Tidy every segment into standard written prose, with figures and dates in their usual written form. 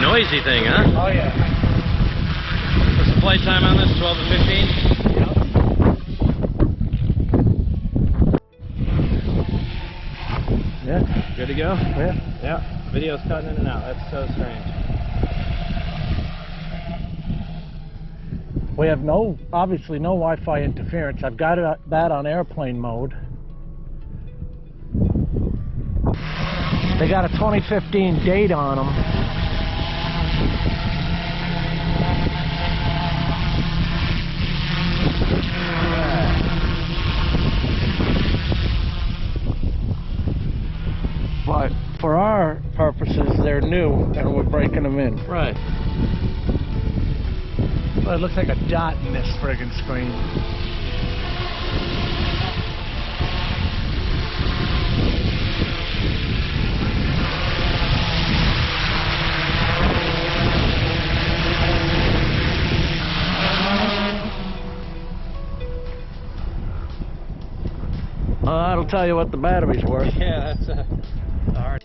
noisy thing, huh? Oh yeah. What's the flight time on this? 12 to 15? Yeah. Good to go? Yeah. Yeah. Video's cutting in and out. That's so strange. We have obviously no Wi-Fi interference. I've got that on airplane mode. They got a 2015 date on them. But for our purposes, they're new, and we're breaking them in. Right. Well, it looks like a dot in this friggin' screen. That'll tell you what the battery's worth. Yeah, that's hard.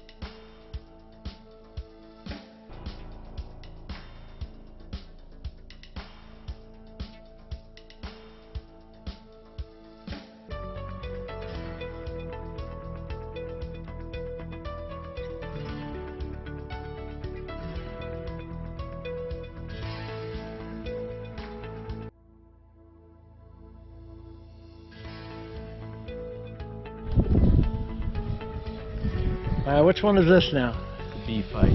Which one is this now? Bfight.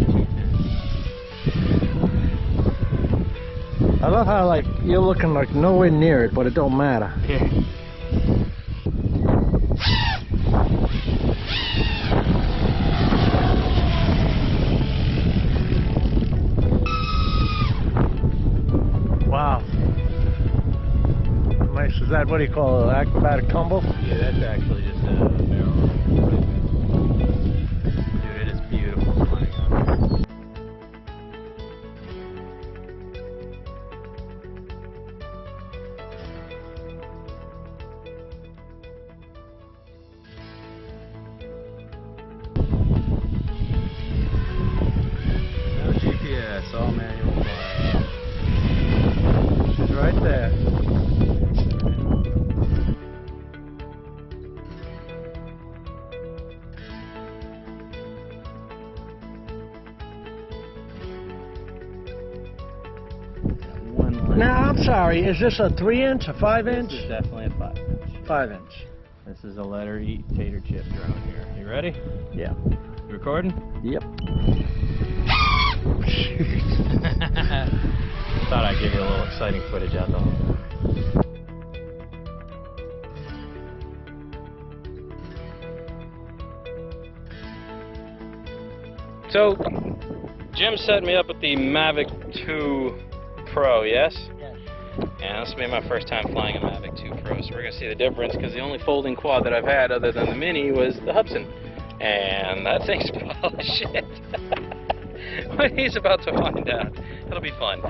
I love how, like, you're looking like nowhere near it, but it don't matter. Yeah. Wow. Nice. Is that, what do you call it, acrobatic tumble? Yeah, that's actually just a barrel roll. Dude, it is beautiful flying on. No GPS, all manual flying. She's right there. Now, I'm sorry, is this a 3-inch, a 5-inch? This is definitely a 5-inch. 5-inch. This is a letter E tater chip drone here. You ready? Yeah. You recording? Yep. Thought I'd give you a little exciting footage out though. So, Jim set me up with the Mavic 2 Pro, yes? Yes. And this will be my first time flying a Mavic 2 Pro, so we're going to see the difference, because the only folding quad that I've had other than the Mini was the Hubsan. And that thing's full of shit. What he's about to find out. It'll be fun.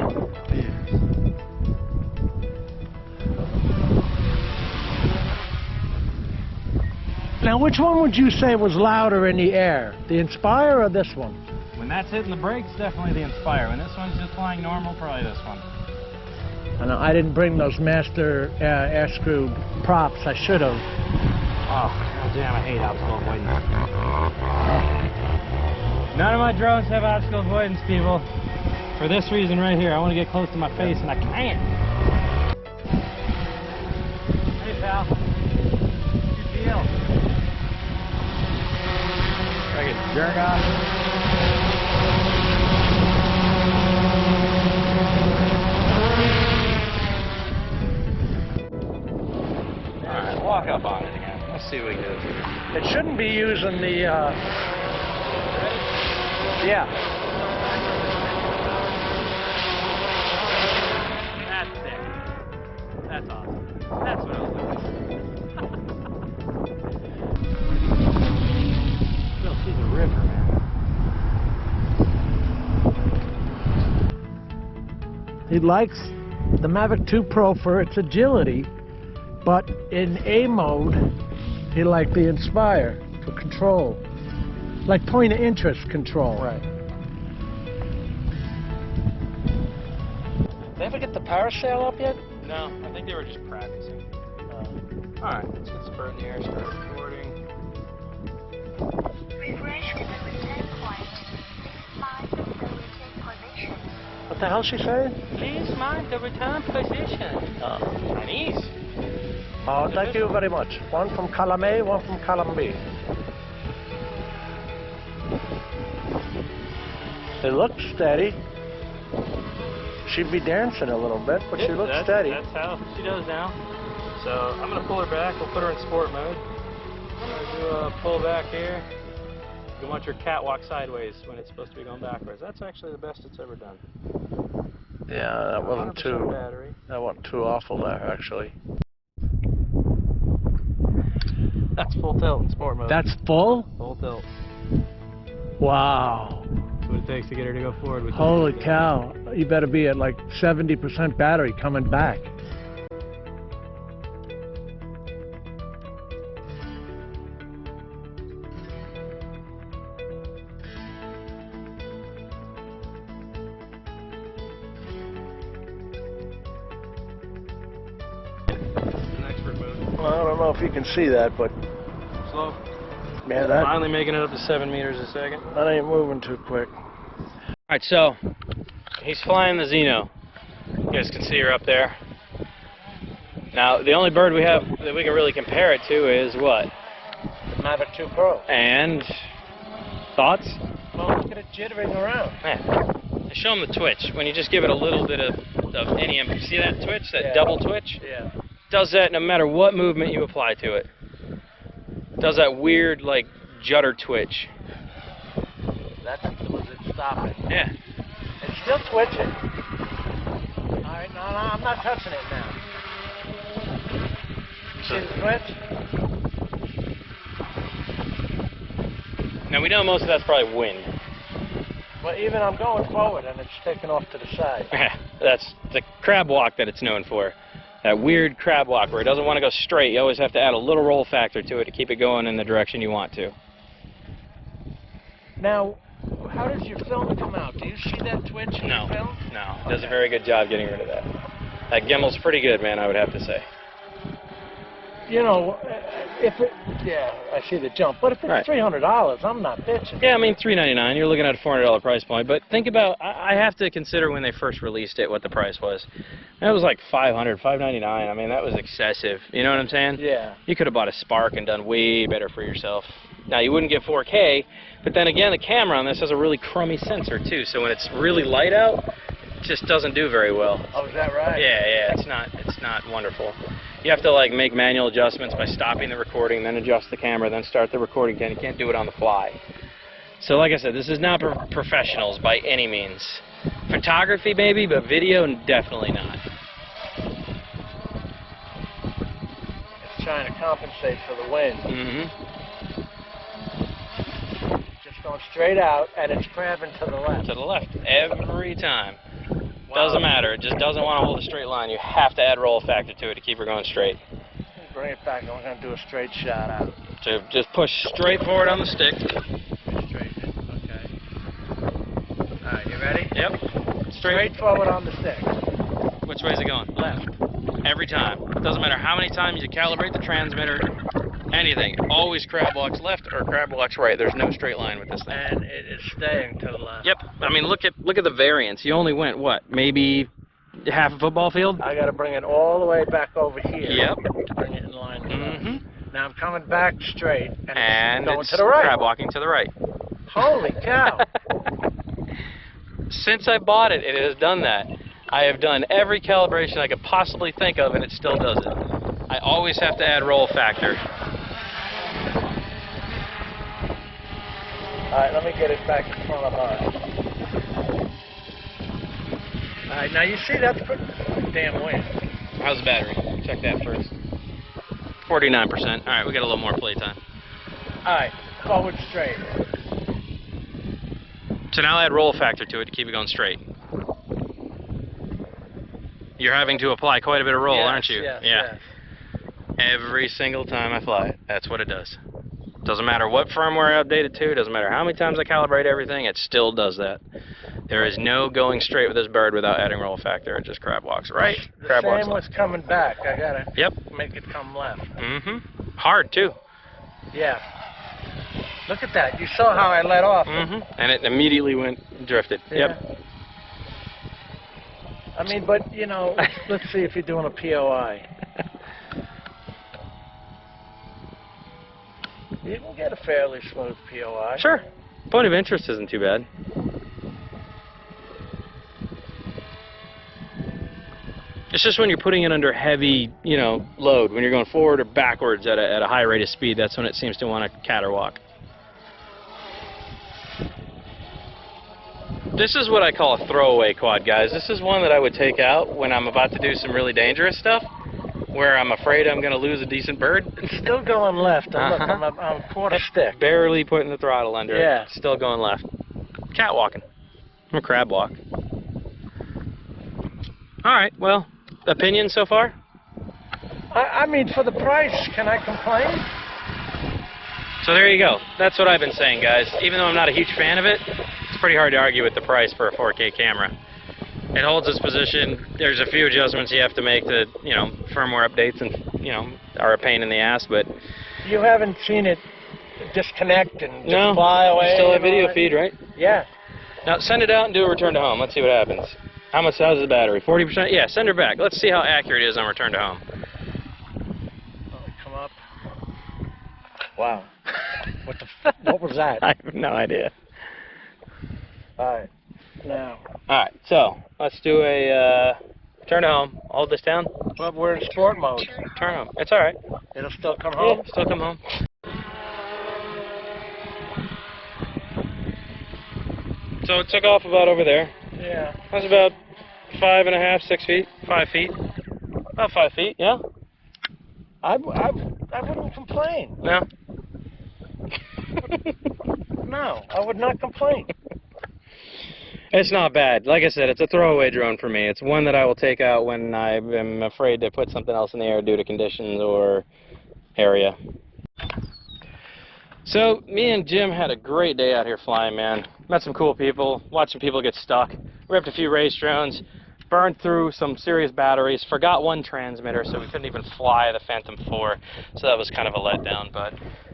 Now, which one would you say was louder in the air? The Inspire or this one? When that's hitting the brakes, definitely the Inspire. When this one's just flying normal, probably this one. I know, I didn't bring those master air screw props. I should have. Oh, goddamn, I hate obstacle avoidance. None of my drones have obstacle avoidance, people. For this reason right here, I want to get close to my face and I can't. Hey, pal. What's your deal? Freaking jerk off. Alright, walk up on it again. Let's see what we do. It shouldn't be using the, yeah. That's sick. That's awesome. That's what I was looking for. Still see the river, man. He likes the Mavic 2 Pro for its agility, but in A mode, he liked the Inspire for control. Like point of interest control. Right. they ever get the parasail up yet? No, I think they were just practicing. Alright, let's get Spur in the air, start recording. Refresh with the return point. Please mind the return position. What the hell she saying? Please mind the return position. Oh. Chinese. Oh, thank you very much. One from column A, one from column B. It looks steady. She'd be dancing a little bit, but she looks steady. That's how she does now. So I'm going to pull her back. We'll put her in sport mode. I'm going to do a pull back here. You want your catwalk sideways when it's supposed to be going backwards. That's actually the best it's ever done. Yeah, that wasn't too. Battery. That wasn't too awful there, actually. That's full tilt in sport mode. That's full? Full tilt. Wow. That's what it takes to get her to go forward. With Holy cow. You better be at like 70% battery coming back. Well, I don't know if you can see that, but Slow. yeah, that Finally making it up to 7 meters a second. that ain't moving too quick. Alright, so he's flying the Zino. You guys can see her up there. Now, the only bird we have that we can really compare it to is what? Mavic 2 Pro. And thoughts? Well, look at it jittering around. Man, show them the twitch. When you just give it a little bit of any, see that twitch, that double twitch? Yeah. Does that no matter what movement you apply to it. Does that weird, like, judder twitch. That's was it stopping. Yeah. It's still twitching. Alright, no, I'm not touching it now. You see the twitch? Now we know most of that's probably wind. Well, even I'm going forward and it's taking off to the side. That's the crab walk that it's known for. That weird crab walk where it doesn't want to go straight. You always have to add a little roll factor to it to keep it going in the direction you want to. Now, how does your film come out? Do you see that twitch in your film? No. It does a very good job getting rid of that. That gimbal's pretty good, man, I would have to say. You know, if it, yeah, I see the jump. But if it's $300, I'm not bitching. Yeah, I mean, $399. You're looking at a $400 price point. But think about, I have to consider when they first released it what the price was. That was like $500, $599. I mean, that was excessive. You know what I'm saying? Yeah. You could have bought a Spark and done way better for yourself. Now, you wouldn't get 4K, but then again, the camera on this has a really crummy sensor, too. So when it's really light out, it just doesn't do very well. Oh, is that right? Yeah, it's not wonderful. You have to like make manual adjustments by stopping the recording, then adjust the camera, then start the recording again. You can't do it on the fly. So like I said, this is not for professionals by any means. Photography maybe, but video definitely not. It's trying to compensate for the wind. Just going straight out, and it's crabbing to the left. To the left, every time. Doesn't matter. It just doesn't want to hold a straight line. You have to add roll factor to it to keep her going straight. Bring it back, and we're going to do a straight shot out. So just push straight forward on the stick. Straight, okay. All right, you ready? Yep. Straight forward on the stick. Which way is it going? Left. Every time. It doesn't matter how many times you calibrate the transmitter, anything. Always crab walks left or crab walks right. There's no straight line with this thing. And it is staying to the left. Yep. I mean, look at the variance. You only went, what, maybe half a football field? I got to bring it all the way back over here. Yep. To bring it in line. Now I'm coming back straight, and it's going it's to the right. crab walking to the right. Holy cow. Since I bought it, it has done that. I have done every calibration I could possibly think of, and it still does it. I always have to add roll factor. Alright, let me get it back in front of us. Alright, now you see that's pretty damn wind. How's the battery? Check that first. 49%. Alright, we got a little more playtime. Alright, forward straight. So now add roll factor to it to keep it going straight. You're having to apply quite a bit of roll, aren't you? Yes, yeah. Every single time I fly it, that's what it does. Doesn't matter what firmware I update it to, doesn't matter how many times I calibrate everything, it still does that. There is no going straight with this bird without adding roll factor. It just crab walks right. The Crab walks same was left. coming back. I gotta Yep. make it come left. Mm-hmm. Hard too. Yeah. Look at that. You saw how I let off. Mm-hmm. And it immediately drifted. Yeah. Yep. I mean, but you know, let's see if you're doing a POI. You can get a fairly smooth POI. Sure. Point of interest isn't too bad. It's just when you're putting it under heavy, you know, load, when you're going forward or backwards at a high rate of speed, that's when it seems to want to caterwalk. This is what I call a throwaway quad, guys. This is one that I would take out when I'm about to do some really dangerous stuff, where I'm afraid I'm going to lose a decent bird. It's still going left. Look, I'm a quarter stick. Barely putting the throttle under Yeah. it. Still going left. Catwalking. Or crab walk. All right, well, opinion so far? I mean, for the price, can I complain? So there you go. That's what I've been saying, guys. Even though I'm not a huge fan of it, it's pretty hard to argue with the price for a 4K camera. It holds its position. There's a few adjustments you have to make to, you know, firmware updates and, you know, are a pain in the ass, but... You haven't seen it disconnect and just No, fly away? you still have and all video that? feed, right? Yeah. Now send it out and do a return to home. Let's see what happens. How's the battery? 40%? Yeah, send her back. Let's see how accurate it is on return to home. Come up. Wow. What was that? I have no idea. Alright. Now. Alright, so let's do a return to home. Hold this down. Well, we're in sport mode. Turn home. It's alright. It'll still come home? Yeah, still come home. So it took off about over there. Yeah. That's about 5.5, 6 feet, 5 feet. About 5 feet, yeah? I wouldn't complain. No? No, I would not complain. It's not bad. Like I said, it's a throwaway drone for me. It's one that I will take out when I'm afraid to put something else in the air due to conditions or area. So, me and Jim had a great day out here flying, man. Met some cool people, watched some people get stuck, ripped a few race drones, burned through some serious batteries, forgot one transmitter, so we couldn't even fly the Phantom 4, so that was kind of a letdown, but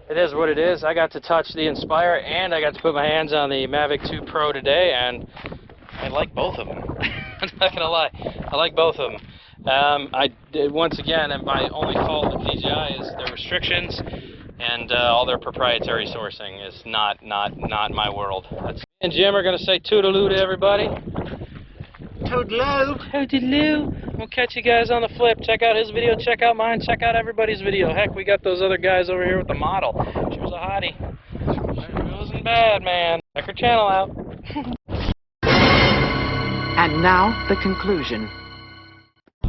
it is what it is. I got to touch the Inspire, and I got to put my hands on the Mavic 2 Pro today, and I like both of them. I'm not gonna lie, I like both of them. I did, once again, and my only fault with DJI is their restrictions, and all their proprietary sourcing is not my world. Me and Jim are gonna say toodaloo to everybody. Toodaloo. Toodaloo. We'll catch you guys on the flip. Check out his video, check out mine, check out everybody's video. Heck, we got those other guys over here with the model. She was a hottie. It wasn't bad, man. Check her channel out. And now, the conclusion.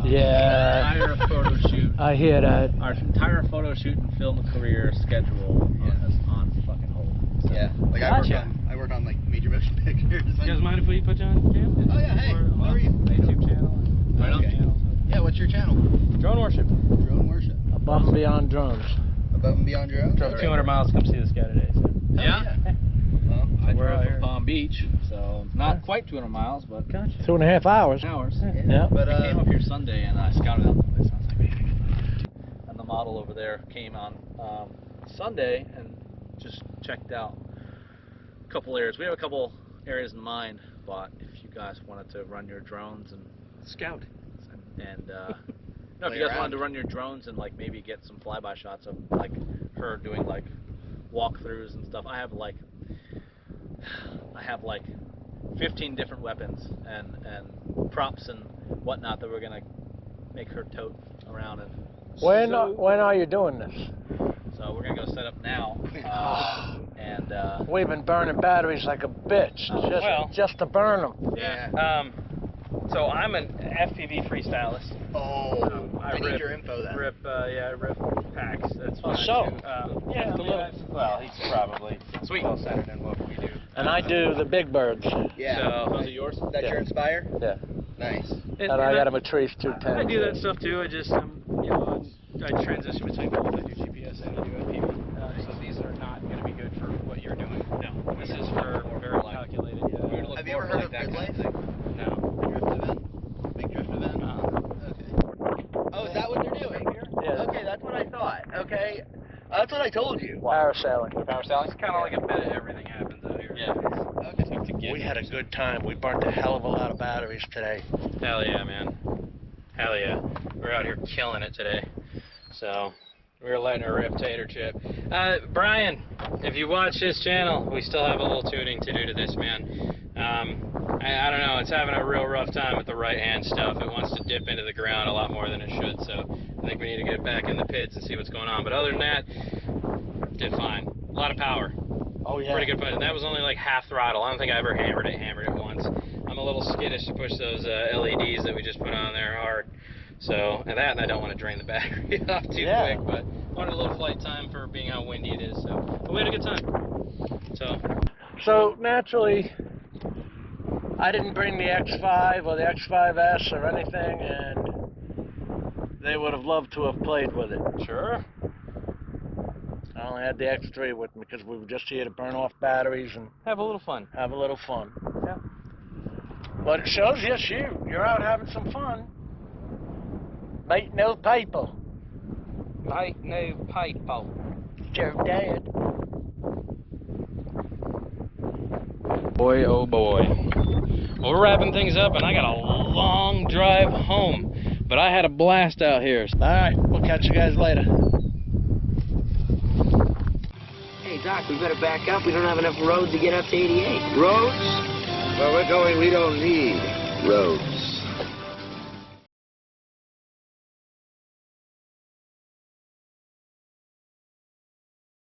Yeah. Entire photo shoot. I hear that. Our entire photo shoot and film career schedule is on fucking hold. So. Yeah, like I work on like major motion pictures. You guys mind if we put you on cam? Oh yeah, hey, how are you? YouTube channel. Right on. Channel. Yeah, what's your channel? Drone Worship. Drone Worship. Above and beyond drones. Above and beyond drones. Drove 200 miles to come see this guy today. So. Yeah. Well, I We're drove out from here. Palm Beach, so not quite 200 miles, but 2.5 hours. hours. Yeah. But I came up here Sunday and I scouted out the place. I was like, man. And the model over there came on Sunday and just checked out a couple areas. We have a couple areas in mind, but if you guys wanted to run your drones and Scout. and no, if you guys wanted to run your drones and like maybe get some flyby shots of like her doing like walkthroughs and stuff, I have like 15 different weapons and props and whatnot that we're gonna make her tote around. And When are you doing this? so we're gonna go set up now. And We've been burning batteries like a bitch. Just to burn them. yeah. So I'm an FPV freestylist. Oh, I need rip- your info then. I rip packs. That's what so? I do. Yeah, well, he's probably well-centered in what we do. And I do the big birds. Yeah. So, Those are yours? That's your Inspire? Yeah. Nice. And I got a Matrice 210. I do that stuff too. I just, you know, I transition between both. I do GPS and I do FPV. So these are not going to be good for what you're doing. No, this is for very calculated. Have you ever heard of that grid kind of life? thing. No. Drift event? Big drift event? Okay. Oh, is that what they're doing? Yeah. Okay, that's what I thought. Okay. That's what I told you. Parasailing. Parasailing. It's kind of like a bit of everything happens out here. Yeah. Okay. We had a good time. We burnt a hell of a lot of batteries today. Hell yeah, man. Hell yeah. We're out here killing it today. So, we were letting her rip tater chip. Brian, if you watch this channel, we still have a little tuning to do to this, man. I don't know, it's having a real rough time with the right hand stuff. It wants to dip into the ground a lot more than it should, so I think we need to get it back in the pits and see what's going on. But other than that, did fine. A lot of power. Oh yeah. Pretty good fight. And that was only like half throttle. I don't think I ever hammered it once. I'm a little skittish to push those LEDs that we just put on there hard. So, and I don't want to drain the battery off too quick, but wanted a little flight time for being how windy it is. So, but we had a good time. So naturally, I didn't bring the X5 or the X5S or anything, and they would have loved to have played with it. Sure. I only had the X3 with me because we were just here to burn off batteries and Have a little fun. have a little fun. Yeah. But it shows, yes, you're out having some fun. Mate, no people. Mate, no people. Your dad. Boy, oh boy. Well, we're wrapping things up, and I got a long drive home. But I had a blast out here. All right, we'll catch you guys later. Hey, Doc, we better back up. We don't have enough road to get up to 88. Roads? Where we're going, we don't need roads.